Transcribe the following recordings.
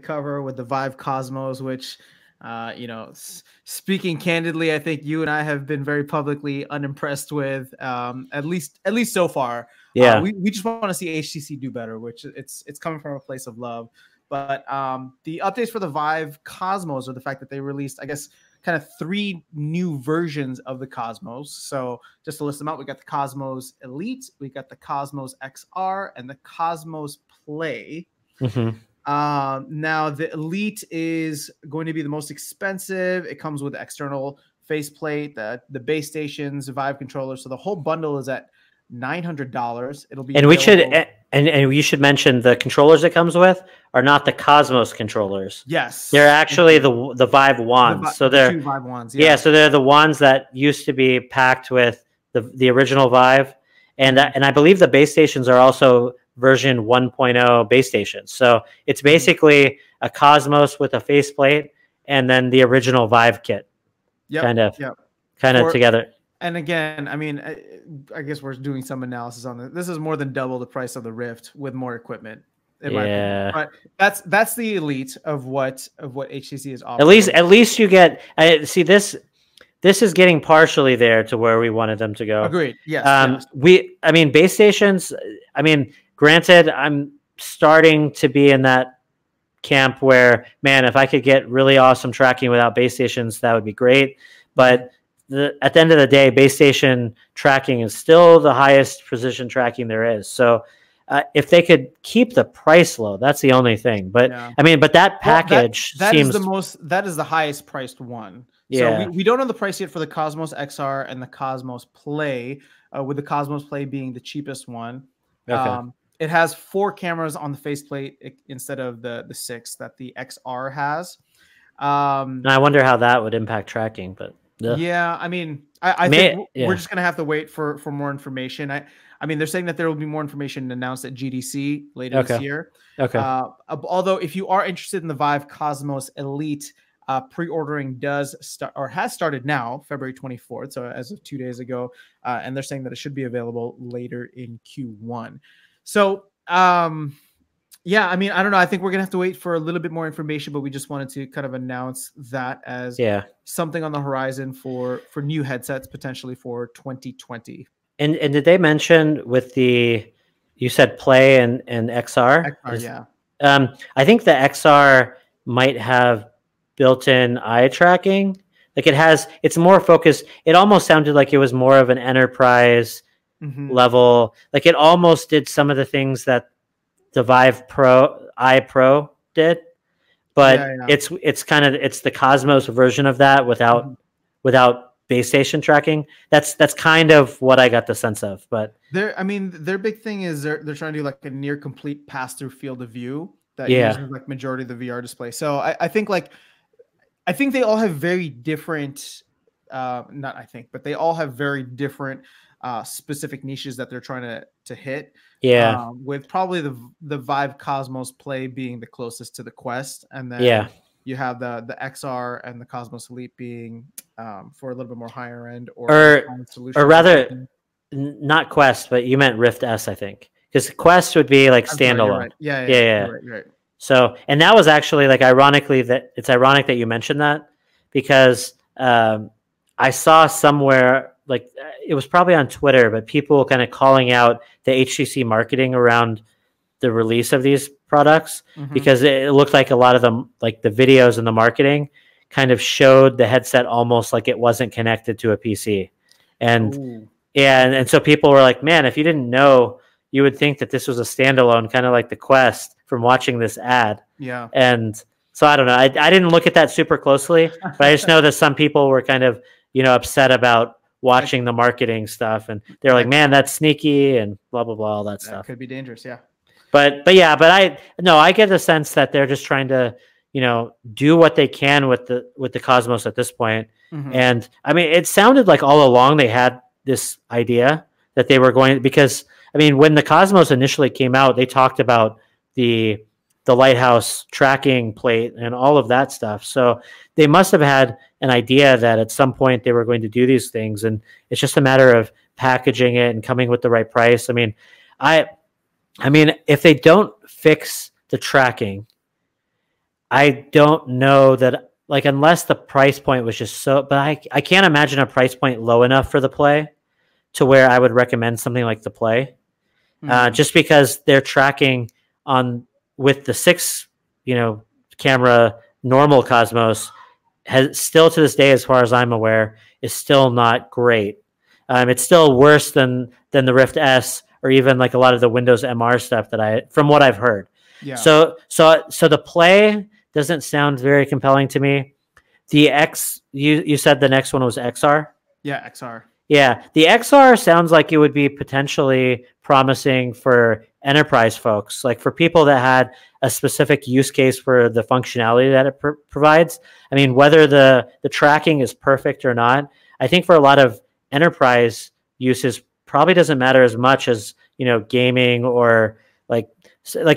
cover with the Vive Cosmos, which, speaking candidly, I think you and I have been very publicly unimpressed with, at least so far. Yeah. We just want to see HTC do better, which it's coming from a place of love. But the updates for the Vive Cosmos are the fact that they released, I guess, kind of 3 new versions of the Cosmos. So just to list them out, we got the Cosmos Elite, we got the Cosmos XR, and the Cosmos Play. Mm-hmm. Now the Elite is going to be the most expensive. It comes with the external faceplate, the base stations, the Vive controller. So the whole bundle is at $900. It'll be and we should and you should mention the controllers it comes with are not the Cosmos controllers. Yes, they're actually the Vive wands. So they're 2 Vive wands. Yeah, so they're the wands that used to be packed with the original Vive, and I believe the base stations are also version 1.0 base stations. So it's basically a Cosmos with a faceplate and then the original Vive kit. Kind of together. And again, I mean, I guess we're doing some analysis on this. This is more than double the price of the Rift with more equipment. Yeah, but that's the Elite of what HTC is offering. At least you get. See this. This is getting partially there to where we wanted them to go. Agreed. Yes. I mean, base stations. I mean, granted, I'm starting to be in that camp where, man, if I could get really awesome tracking without base stations, that would be great. But at the end of the day, base station tracking is still the highest precision tracking there is. So if they could keep the price low, that's the only thing. But I mean, but that package seems that is the highest priced one. Yeah. So we don't know the price yet for the Cosmos XR and the Cosmos Play, with the Cosmos Play being the cheapest one. Okay. It has 4 cameras on the faceplate instead of the 6 that the XR has. And I wonder how that would impact tracking, but yeah, I mean, I think we're just gonna have to wait for more information. I mean, they're saying that there will be more information announced at GDC later this year. Okay. Although, if you are interested in the Vive Cosmos Elite, pre-ordering does start or has started now, February 24th. So as of 2 days ago, and they're saying that it should be available later in Q1. So, yeah, I mean, I don't know. I think we're going to have to wait for a little bit more information, but we just wanted to kind of announce that as something on the horizon for new headsets, potentially for 2020. And did they mention with you said Play and XR? XR, yeah. I think the XR might have built-in eye tracking. Like it's more focused. It almost sounded like it was more of an enterprise level. Like it almost did some of the things that the Vive Pro Pro did, but it's the Cosmos version of that without base station tracking. That's kind of what I got the sense of. But their big thing is they're trying to do like a near complete pass-through field of view that uses like majority of the VR display. So I think they all have very different but they all have very different specific niches that they're trying to hit. Yeah. With probably the Vive Cosmos Play being the closest to the Quest, and then you have the XR and the Cosmos Elite being for a little bit more higher end or rather not Quest, but you meant Rift S, I think, because Quest would be like standalone. Right. Yeah. Right. So, and that was actually like ironic that you mentioned that, because I saw somewhere, like it was probably on Twitter, but people kind of calling out the HTC marketing around the release of these products, because it looked like a lot of them, like the videos and the marketing kind of showed the headset almost like it wasn't connected to a PC. And and so people were like, man, if you didn't know, you would think that this was a standalone, kind of like the Quest, from watching this ad. Yeah. And so I don't know. I didn't look at that super closely, but I just know that some people were kind of, upset about watching the marketing stuff, and they're like, man, that's sneaky and blah, blah, blah, all that stuff. Could be dangerous. Yeah. But I get the sense that they're just trying to, do what they can with the Cosmos at this point. And I mean, it sounded like all along they had this idea that they were going, because I mean, when the Cosmos initially came out, they talked about the Lighthouse tracking plate and all of that stuff. So they must have had an idea that at some point they were going to do these things, and it's just a matter of packaging it and coming with the right price. I mean, if they don't fix the tracking, I don't know that, like, unless the price point was just so, but I can't imagine a price point low enough for the Play to where I would recommend something like the Play, just because they're tracking on with the 6, camera normal Cosmos has still to this day, as far as I'm aware, is still not great. It's still worse than the Rift S or even like a lot of the Windows MR stuff from what I've heard. Yeah. So the Play doesn't sound very compelling to me. The X, you said the next one was XR? Yeah, XR. Yeah, the XR sounds like it would be potentially promising for enterprise folks, like for people that had a specific use case for the functionality that it provides. I mean, whether the tracking is perfect or not, I think for a lot of enterprise uses probably doesn't matter as much as, gaming or like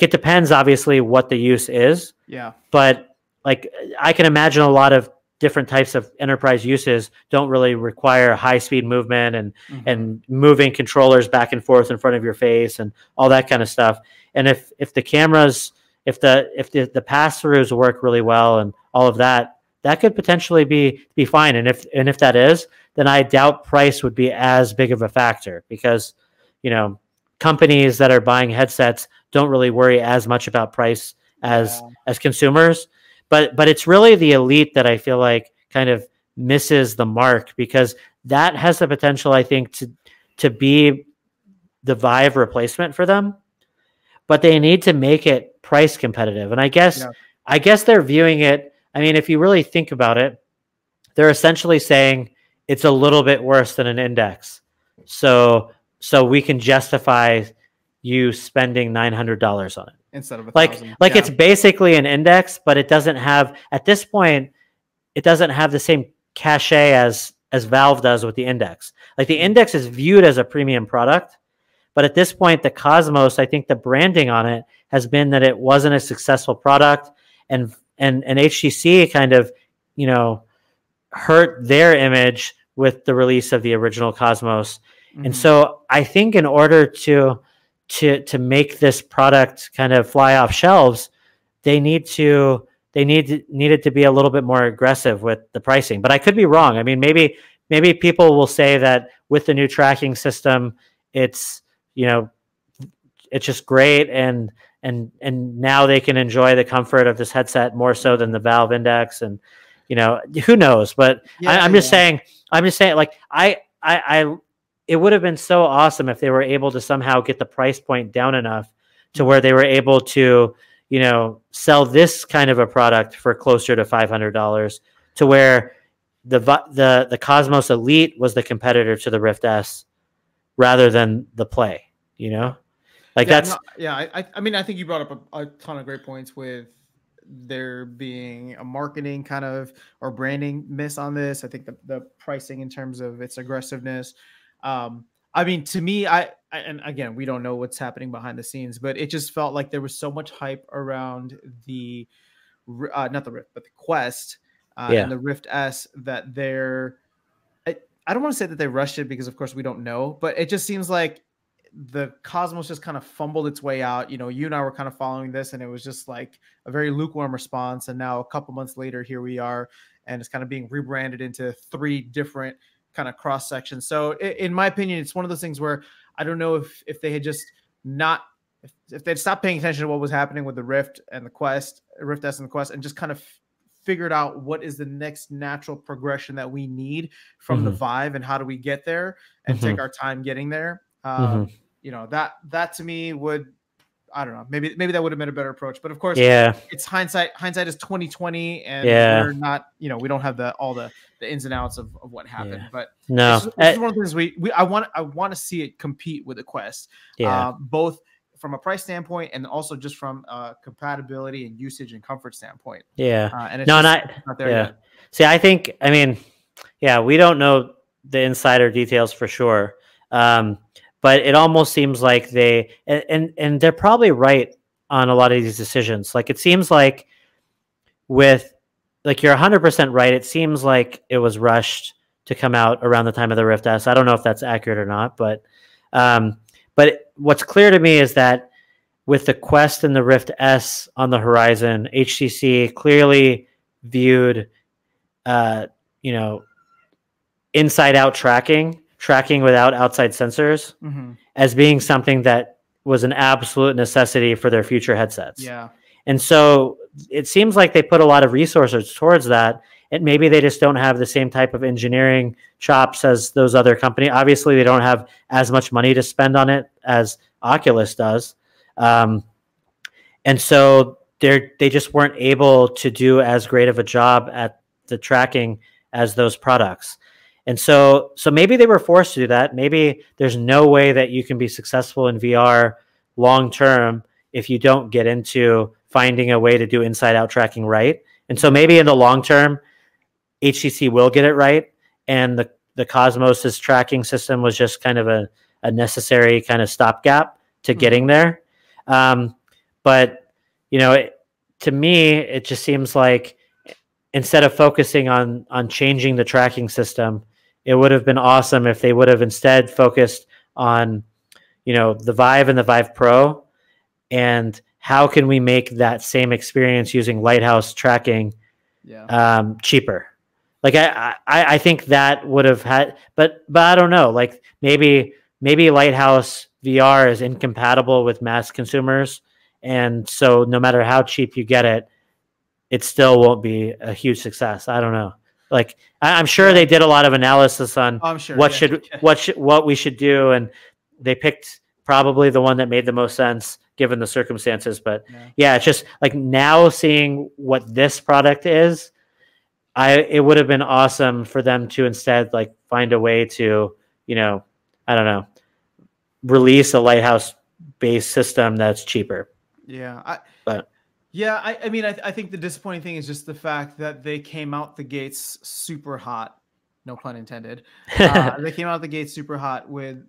it depends obviously what the use is. Yeah. But like I can imagine a lot of different types of enterprise uses don't really require high speed movement and moving controllers back and forth in front of your face and all that kind of stuff. And if the cameras, if the pass-throughs work really well and all of that, that could potentially be fine. And if that is, then I doubt price would be as big of a factor because, companies that are buying headsets don't really worry as much about price as consumers. But it's really the Elite that I feel like kind of misses the mark because that has the potential, I think, to be the Vive replacement for them. But they need to make it price competitive. And I guess they're viewing it. I mean, if you really think about it, they're essentially saying it's a little bit worse than an Index. So we can justify you spending $900 on it. Instead of it's basically an Index, but it doesn't have, at this point, it doesn't have the same cachet as Valve does with the Index. Like the Index is viewed as a premium product, but at this point, the Cosmos, I think the branding on it has been that it wasn't a successful product, and HTC kind of, hurt their image with the release of the original Cosmos. And so I think in order to make this product kind of fly off shelves, they needed to be a little bit more aggressive with the pricing. But I could be wrong. I mean, maybe people will say that with the new tracking system, it's just great and now they can enjoy the comfort of this headset more so than the Valve Index, and who knows. But I'm just saying like it would have been so awesome if they were able to somehow get the price point down enough to where they were able to, sell this kind of a product for closer to $500, to where the Cosmos Elite was the competitor to the Rift S rather than the Play, Like I mean, I think you brought up a ton of great points with there being a marketing kind of or branding miss on this. I think the pricing in terms of its aggressiveness. I mean, to me, and again, we don't know what's happening behind the scenes, but it just felt like there was so much hype around the, not the Rift, but the Quest and the Rift S that I don't want to say that they rushed it because of course we don't know, but it just seems like the Cosmos just kind of fumbled its way out. You and I were kind of following this and it was just like a very lukewarm response. And now a couple months later, here we are, and it's kind of being rebranded into 3 different kind of cross sections. So in my opinion, it's one of those things where I don't know if they had just not, if they'd stopped paying attention to what was happening with the Rift and the Quest, Rift S and the Quest, and just kind of figured out what is the next natural progression that we need from the Vive and how do we get there and take our time getting there. That to me would, I don't know, maybe that would have been a better approach, but of course it's hindsight is 2020 and we're not, we don't have all the ins and outs of what happened, but no, it's one of the things I want to see it compete with the Quest, both from a price standpoint and also just from compatibility and usage and comfort standpoint. And it's not there yet. See, we don't know the insider details for sure. But it almost seems like they, and they're probably right on a lot of these decisions. Like it seems like you're 100% right. It seems like it was rushed to come out around the time of the Rift S. I don't know if that's accurate or not, but what's clear to me is that with the Quest and the Rift S on the horizon, HTC clearly viewed, you know, inside out tracking without outside sensors as being something that was an absolute necessity for their future headsets. Yeah. And so it seems like they put a lot of resources towards that. And maybe they just don't have the same type of engineering chops as those other companies. Obviously, they don't have as much money to spend on it as Oculus does. And so they just weren't able to do as great of a job at the tracking as those products. And so maybe they were forced to do that. Maybe there's no way that you can be successful in VR long term if you don't get into finding a way to do inside out tracking right. And so maybe in the long term, HTC will get it right. And the Cosmos's tracking system was just kind of a necessary kind of stopgap to getting there. But, you know, to me, it just seems like instead of focusing on changing the tracking system, it would have been awesome if they would have instead focused on, you know, the Vive and the Vive Pro, and how can we make that same experience using Lighthouse tracking cheaper. Like I think that would have had, but I don't know. Like maybe Lighthouse VR is incompatible with mass consumers, and so no matter how cheap you get it, it still won't be a huge success. I don't know. Like I'm sure they did a lot of analysis on what we should do, and they picked probably the one that made the most sense given the circumstances. But yeah, it's just like now seeing what this product is, it would have been awesome for them to instead like find a way to, you know, I don't know, release a Lighthouse based system that's cheaper. Yeah. I mean, I think the disappointing thing is just the fact that they came out the gates super hot, no pun intended. They came out the gates super hot with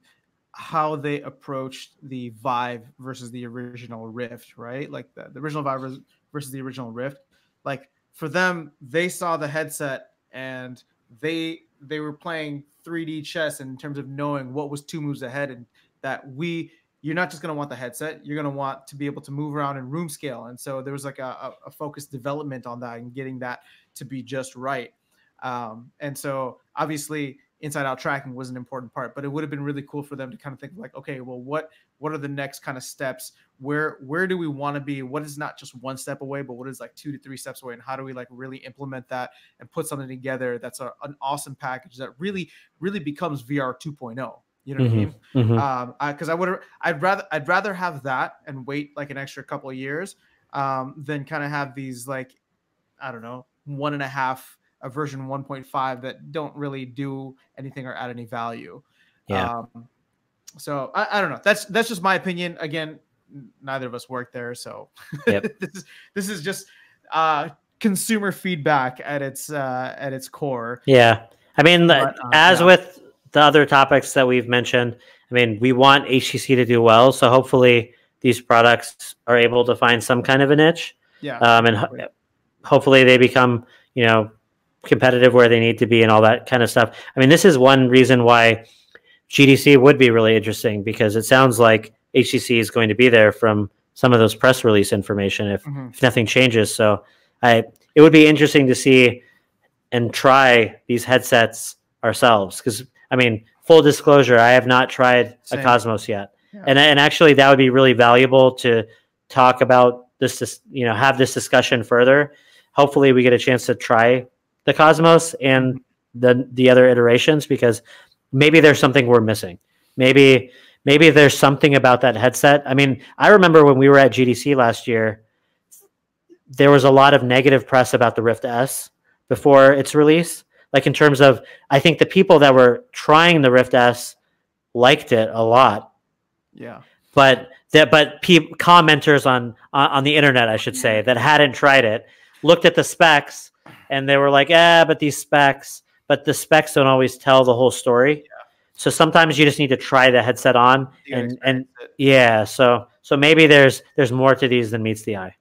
how they approached the Vive versus the original Rift, right? Like the original Vive versus the original Rift. Like for them, they saw the headset and they were playing 3D chess in terms of knowing what was two moves ahead, and that you're not just going to want the headset, you're going to want to be able to move around in room scale. And so there was like a focused development on that and getting that to be just right. And so obviously inside out tracking was an important part, but it would have been really cool for them to kind of think like, okay, well, what are the next kind of steps? Where do we want to be? What is not just one step away, but what is like 2 to 3 steps away? And how do we like really implement that and put something together that's an awesome package that really, really becomes VR 2.0? You know what I mean? Because I'd rather have that and wait like an extra couple of years than kind of have these like, I don't know, 1.5 a version 1.5 that don't really do anything or add any value. Yeah. So I don't know. That's just my opinion. Again, neither of us work there, so this is just consumer feedback at its core. Yeah, I mean, with the other topics that we've mentioned, I mean, we want HTC to do well, so hopefully these products are able to find some kind of a niche. Yeah. And hopefully they become, you know, competitive where they need to be and all that kind of stuff. I mean, this is one reason why GDC would be really interesting, because it sounds like HTC is going to be there from some of those press release information if nothing changes. So it would be interesting to see and try these headsets ourselves, because I mean, full disclosure, I have not tried a Cosmos yet. Yeah. And actually that would be really valuable to talk about this, you know, have this discussion further. Hopefully we get a chance to try the Cosmos and the other iterations, because maybe there's something we're missing. Maybe there's something about that headset. I mean, I remember when we were at GDC last year, there was a lot of negative press about the Rift S before its release. Like in terms of, I think the people that were trying the Rift S liked it a lot. Yeah. But commenters on the internet, I should say, that hadn't tried it, looked at the specs and they were like, but the specs don't always tell the whole story. Yeah. So sometimes you just need to try the headset on and yeah. So maybe there's more to these than meets the eye.